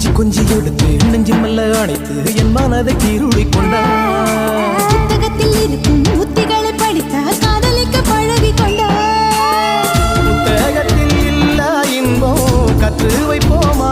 கொஞ்சி எடுத்து நெஞ்சு மெல்ல அணைத்து என் மனதை கீருளி கொண்டார். புத்தகத்தில் இருக்கும் உத்திகளை படித்த காதலிக்க பழகி கொண்டார். புத்தகத்தில் இல்ல இன்பம் கற்று வைப்போமா